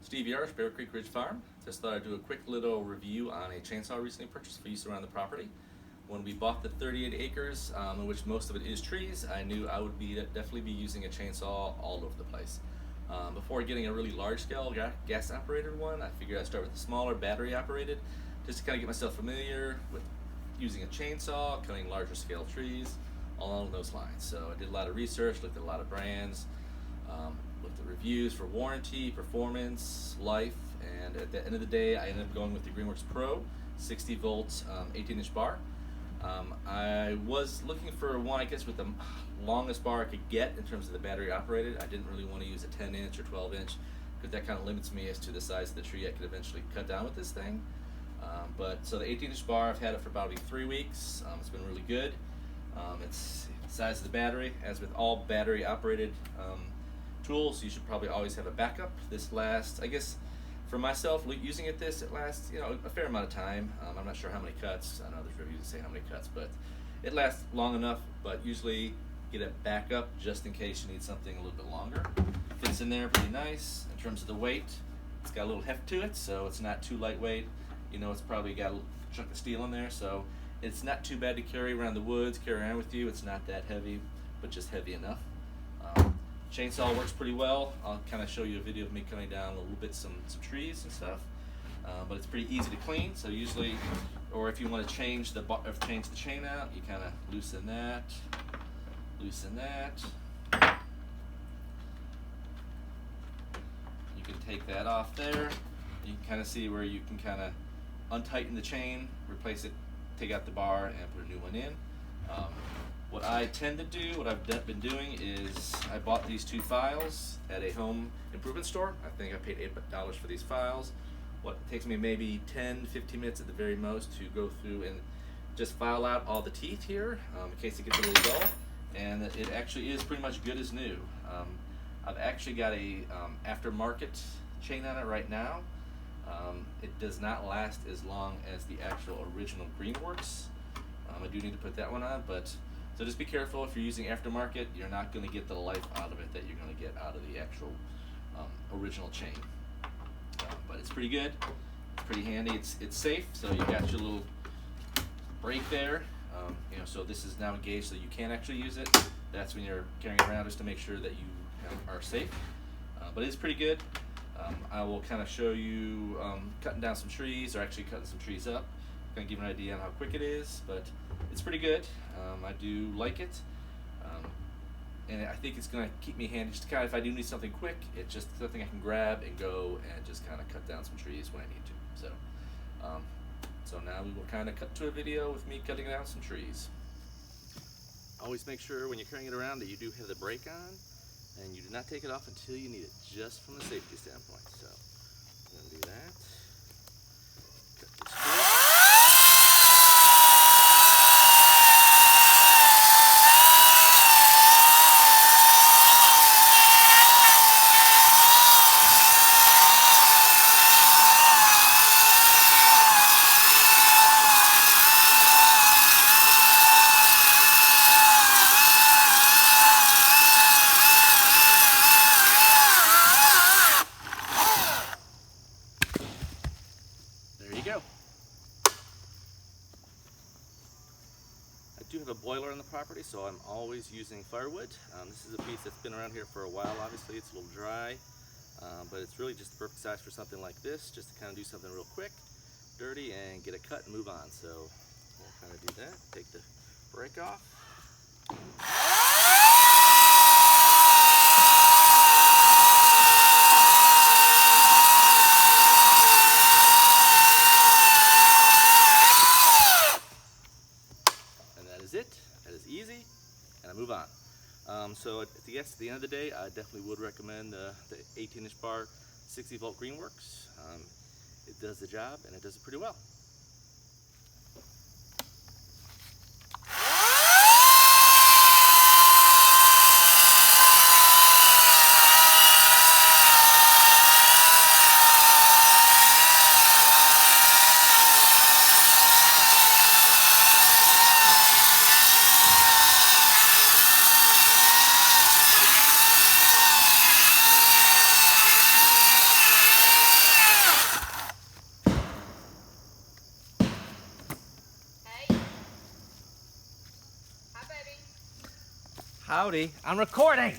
Steve Yarrish, Bear Creek Ridge Farm. Just thought I'd do a quick little review on a chainsaw recently purchased for use around the property. When we bought the 38 acres, in which most of it is trees, I knew I would definitely be using a chainsaw all over the place. Before getting a really large scale gas operated one, I figured I'd start with the smaller battery operated, just to kind of get myself familiar with using a chainsaw, cutting larger scale trees, all along those lines. So I did a lot of research, looked at a lot of brands, looked at reviews for warranty, performance, life, and at the end of the day I ended up going with the Greenworks Pro 60 volt 18-inch bar. I was looking for one, I guess, with the longest bar I could get in terms of the battery operated. I didn't really want to use a 10-inch or 12-inch because that kind of limits me as to the size of the tree I could eventually cut down with this thing. So the 18-inch bar, I've had it for about 3 weeks. It's been really good. It's the size of the battery. As with all battery operated tools, you should probably always have a backup. This lasts, I guess, for myself using it lasts, a fair amount of time. I'm not sure how many cuts. I know there's reviews that say how many cuts, but it lasts long enough. But usually get a backup just in case you need something a little bit longer. Fits in there pretty nice. In terms of the weight, it's got a little heft to it, so it's not too lightweight. It's probably got a chunk of steel in there, so it's not too bad to carry around the woods, carry around with you. It's not that heavy, but just heavy enough. Chainsaw works pretty well. I'll kind of show you a video of me cutting down a little bit some trees and stuff. But it's pretty easy to clean. So usually, or if you want to change the chain out, you kind of loosen that. You can take that off there. You can kind of see where you can kind of untighten the chain, replace it, take out the bar, and put a new one in. What I tend to do, what I've been doing is I bought these 2 files at a home improvement store. I think I paid $8 for these files. It takes me maybe 10-15 minutes at the very most to go through and just file out all the teeth here in case it gets a little dull. And it actually is pretty much good as new. I've actually got a aftermarket chain on it right now. It does not last as long as the actual original Greenworks. I do need to put that one on, so just be careful. If you're using aftermarket, you're not going to get the life out of it that you're going to get out of the actual original chain. But it's pretty good. It's pretty handy. It's safe. So you got your little brake there. So this is now engaged, so you can actually use it. That's when you're carrying it around, just to make sure that you are safe. But it's pretty good. I will kind of show you cutting down some trees, or actually cutting some trees up. Kind of give you an idea on how quick it is, but it's pretty good. I do like it, and I think it's going to keep me handy. Just kind of, if I do need something quick, it's just something I can grab and go and just kind of cut down some trees when I need to. So now we will kind of cut to a video with me cutting down some trees. Always make sure when you're carrying it around that you do have the brake on, and you do not take it off until you need it, just from a safety standpoint. So I'm going to do that. Cut this through. Go. I do have a boiler on the property, so I'm always using firewood. This is a piece that's been around here for a while. Obviously it's a little dry, but it's really just the perfect size for something like this, just to kind of do something real quick, dirty, and get it cut and move on. So we'll kind of do that. Take the brake off. That is easy, and I move on. So at the end of the day, I definitely would recommend the 18-inch bar 60 volt Greenworks. It does the job, and it does it pretty well. Howdy. I'm recording.